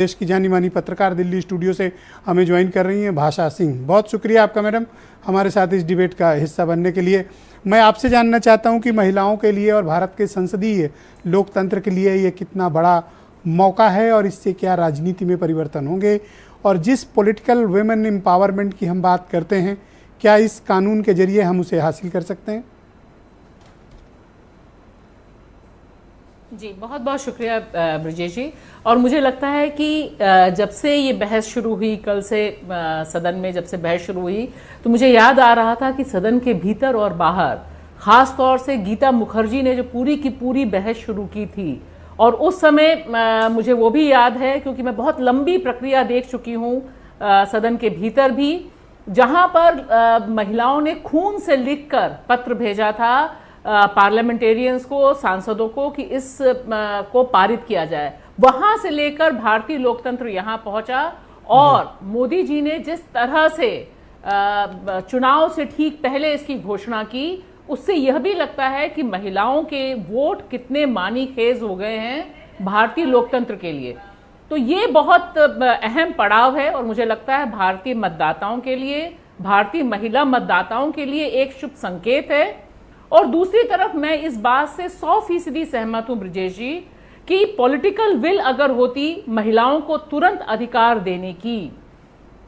देश की जानी मानी पत्रकार दिल्ली स्टूडियो से हमें ज्वाइन कर रही हैं भाषा सिंह। बहुत शुक्रिया आपका मैडम हमारे साथ इस डिबेट का हिस्सा बनने के लिए। मैं आपसे जानना चाहता हूं कि महिलाओं के लिए और भारत के संसदीय लोकतंत्र के लिए ये कितना बड़ा मौका है और इससे क्या राजनीति में परिवर्तन होंगे, और जिस पॉलिटिकल वुमेन एम्पावरमेंट की हम बात करते हैं क्या इस कानून के जरिए हम उसे हासिल कर सकते हैं? जी बहुत बहुत शुक्रिया ब्रजेश जी। और मुझे लगता है कि जब से ये बहस शुरू हुई, कल से सदन में जब से बहस शुरू हुई, तो मुझे याद आ रहा था कि सदन के भीतर और बाहर खास तौर से गीता मुखर्जी ने जो पूरी की पूरी बहस शुरू की थी, और उस समय मुझे वो भी याद है क्योंकि मैं बहुत लंबी प्रक्रिया देख चुकी हूँ सदन के भीतर भी, जहाँ पर महिलाओं ने खून से लिखकर पत्र भेजा था पार्लियामेंटेरियंस को, सांसदों को, कि इस को पारित किया जाए। वहां से लेकर भारतीय लोकतंत्र यहां पहुंचा, और मोदी जी ने जिस तरह से चुनाव से ठीक पहले इसकी घोषणा की, उससे यह भी लगता है कि महिलाओं के वोट कितने मानीखेज हो गए हैं भारतीय लोकतंत्र के लिए। तो ये बहुत अहम पड़ाव है, और मुझे लगता है भारतीय मतदाताओं के लिए, भारतीय महिला मतदाताओं के लिए एक शुभ संकेत है। और दूसरी तरफ मैं इस बात से 100% सहमत हूं ब्रजेश जी कि पॉलिटिकल विल अगर होती महिलाओं को तुरंत अधिकार देने की,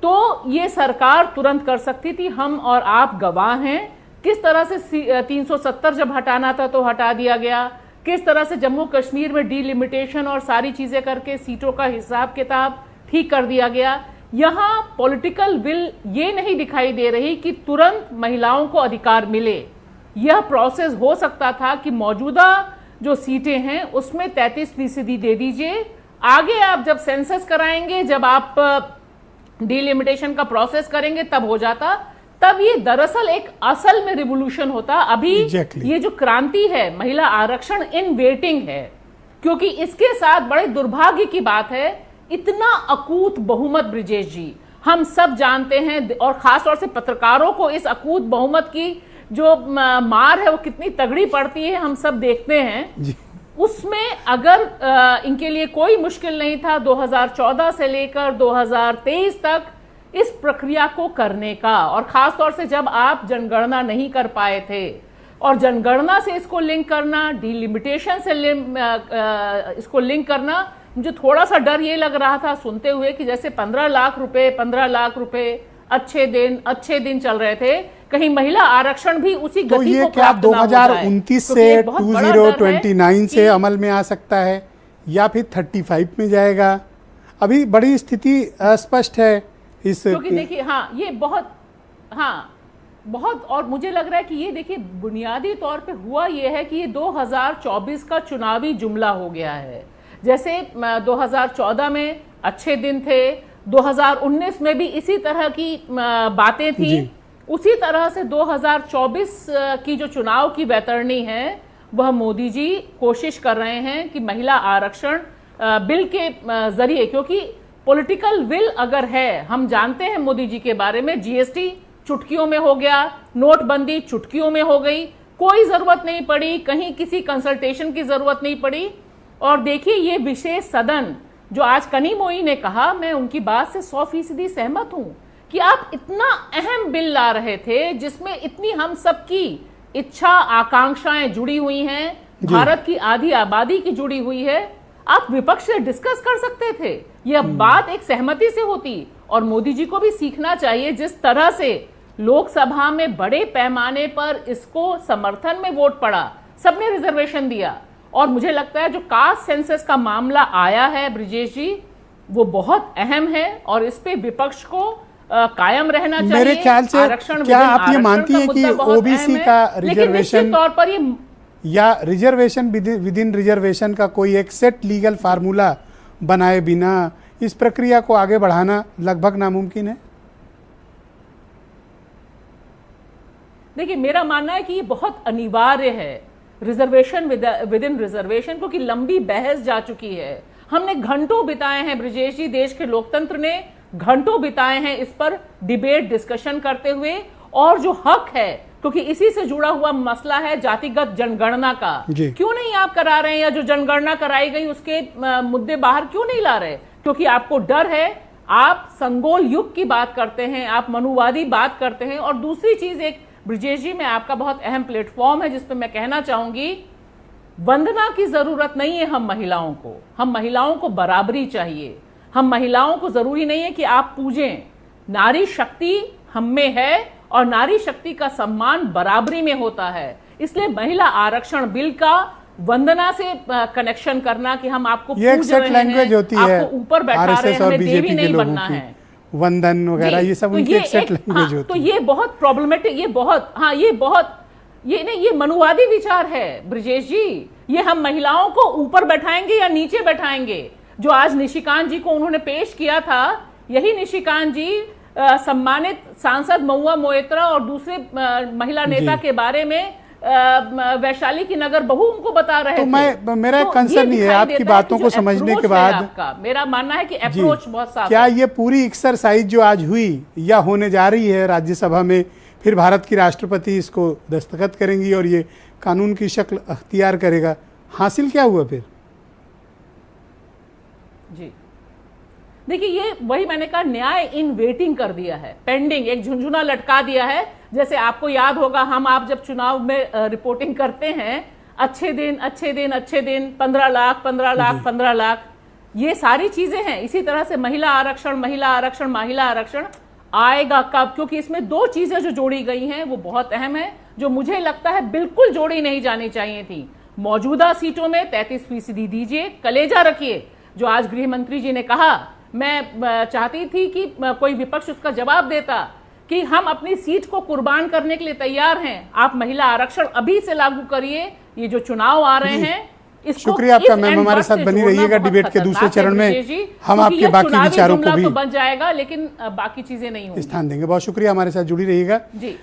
तो ये सरकार तुरंत कर सकती थी। हम और आप गवाह हैं किस तरह से 370 जब हटाना था तो हटा दिया गया, किस तरह से जम्मू कश्मीर में डीलिमिटेशन और सारी चीजें करके सीटों का हिसाब किताब ठीक कर दिया गया। यहां पॉलिटिकल विल ये नहीं दिखाई दे रही कि तुरंत महिलाओं को अधिकार मिले। यह प्रोसेस हो सकता था कि मौजूदा जो सीटें हैं उसमें 33% दे दीजिए, आगे आप जब सेंसस कराएंगे, जब आप डिलिमिटेशन का प्रोसेस करेंगे तब हो जाता। तब ये दरअसल एक असल में रिवोल्यूशन होता। अभी ये जो क्रांति है महिला आरक्षण इन वेटिंग है, क्योंकि इसके साथ बड़े दुर्भाग्य की बात है इतना अकूत बहुमत ब्रजेश जी, हम सब जानते हैं, और खासतौर से पत्रकारों को इस अकूत बहुमत की जो मार है वो कितनी तगड़ी पड़ती है हम सब देखते हैं। उसमें अगर इनके लिए कोई मुश्किल नहीं था 2014 से लेकर 2023 तक इस प्रक्रिया को करने का, और खास तौर से जब आप जनगणना नहीं कर पाए थे, और जनगणना से इसको लिंक करना, डिलिमिटेशन से इसको लिंक करना, मुझे थोड़ा सा डर ये लग रहा था सुनते हुए कि जैसे 15 लाख रुपए अच्छे दिन चल रहे थे, कहीं महिला आरक्षण भी उसी तो गति ये को क्या 2029 से 2029 से अमल में आ सकता है या फिर 35 में जाएगा? अभी बड़ी स्थिति अस्पष्ट है इस, क्योंकि देखिए ये बहुत और मुझे लग रहा है कि ये देखिए बुनियादी तौर पे हुआ ये है कि ये 2024 का चुनावी जुमला हो गया है। जैसे 2014 में अच्छे दिन थे, 2019 में भी इसी तरह की बातें थी, उसी तरह से 2024 की जो चुनाव की वैतरणी है वह मोदी जी कोशिश कर रहे हैं कि महिला आरक्षण बिल के जरिए, क्योंकि पॉलिटिकल विल अगर है, हम जानते हैं मोदी जी के बारे में, जीएसटी चुटकियों में हो गया, नोटबंदी चुटकियों में हो गई, कोई जरूरत नहीं पड़ी, कहीं किसी कंसल्टेशन की जरूरत नहीं पड़ी। और देखिए ये विशेष सदन जो आज कनीमोई ने कहा, मैं उनकी बात से 100% सहमत हूं कि आप इतना अहम बिल ला रहे थे जिसमें इतनी हम सबकी इच्छा आकांक्षाएं जुड़ी हुई हैं, भारत की आधी आबादी की जुड़ी हुई है, आप विपक्ष से डिस्कस कर सकते थे, यह बात एक सहमति से होती। और मोदी जी को भी सीखना चाहिए, जिस तरह से लोकसभा में बड़े पैमाने पर इसको समर्थन में वोट पड़ा, सबने रिजर्वेशन दिया, और मुझे लगता है जो कास्ट सेंसस का मामला आया है ब्रजेश जी वो बहुत अहम है, और इस पे विपक्ष को कायम रहना चाहिए। मेरे ख्याल से क्या आप ये मानती हैं कि ओबीसी का रिजर्वेशन तौर पर ये या रिजर्वेशन विद इन रिजर्वेशन का कोई एक सेट लीगल फार्मूला बनाए बिना इस प्रक्रिया को आगे बढ़ाना लगभग नामुमकिन है? देखिए मेरा मानना है कि ये बहुत अनिवार्य है, रिजर्वेशन विद इन रिजर्वेशन, क्योंकि लंबी बहस जा चुकी है। हमने घंटों बिताए हैं ब्रजेश जी, देश के लोकतंत्र ने घंटों बिताए हैं इस पर डिबेट डिस्कशन करते हुए, और जो हक है, क्योंकि इसी से जुड़ा हुआ मसला है जातिगत जनगणना का, क्यों नहीं आप करा रहे हैं, या जो जनगणना कराई गई उसके मुद्दे बाहर क्यों नहीं ला रहे? क्योंकि आपको डर है, आप संगोल युग की बात करते हैं, आप मनुवादी बात करते हैं। और दूसरी चीज, एक ब्रिजेश जी में आपका बहुत अहम प्लेटफॉर्म है जिस पे मैं कहना चाहूंगी, वंदना की जरूरत नहीं है हम महिलाओं को। हम महिलाओं को बराबरी चाहिए। हम महिलाओं को जरूरी नहीं है कि आप पूजें। नारी शक्ति हम में है और नारी शक्ति का सम्मान बराबरी में होता है। इसलिए महिला आरक्षण बिल का वंदना से कनेक्शन करना कि हम आपको ये एक सेट लैंग्वेज होती है, आपको ऊपर बैठा रहे हैं, हमें देवी नहीं बनना है, वंदन वगैरह ये सब उनकी एक सेट लैंग्वेज होती है। तो ये बहुत प्रॉब्लमेटिक, ये मनुवादी विचार है ब्रिजेश जी। ये हम महिलाओं को ऊपर बैठाएंगे या नीचे बैठाएंगे? जो आज निशिकांत जी को उन्होंने पेश किया था, यही निशिकांत जी सम्मानित सांसद महुआ मोइत्रा और दूसरे महिला नेता के बारे में वैशाली की नगर बहू उनको बता रहे थे। मेरा कंसर्न ये है आपकी बातों को समझने के बाद, मेरा मानना है कि अप्रोच बहुत साफ क्या ये पूरी एक्सरसाइज जो आज हुई या होने जा रही है राज्यसभा में, फिर भारत की राष्ट्रपति इसको दस्तखत करेंगी और ये कानून की शक्ल अख्तियार करेगा, हासिल क्या हुआ फिर? जी देखिए, ये वही मैंने कहा, न्याय इन वेटिंग कर दिया है, पेंडिंग, एक झुंझुना लटका दिया है। जैसे आपको याद होगा, हम आप जब चुनाव में रिपोर्टिंग करते हैं, अच्छे दिन 15 लाख, ये सारी चीजें हैं। इसी तरह से महिला आरक्षण आएगा कब? क्योंकि इसमें दो चीजें जो जोड़ी गई हैं वो बहुत अहम है, जो मुझे लगता है बिल्कुल जोड़ी नहीं जानी चाहिए थी। मौजूदा सीटों में 33% दीजिए, कलेजा रखिए। जो आज गृह मंत्री जी ने कहा, मैं चाहती थी कि कोई विपक्ष उसका जवाब देता कि हम अपनी सीट को कुर्बान करने के लिए तैयार हैं, आप महिला आरक्षण अभी से लागू करिए। ये जो चुनाव आ रहे हैं, इसको शुक्रिया आपका मैम, हमारे साथ बनी रहिएगा डिबेट के दूसरे चरण में। हम आपके बाकी विचारों को भी तो बन जाएगा, लेकिन बाकी चीजें नहीं होंगी। स्थान देंगे। बहुत शुक्रिया, हमारे साथ जुड़ी रहिएगा जी।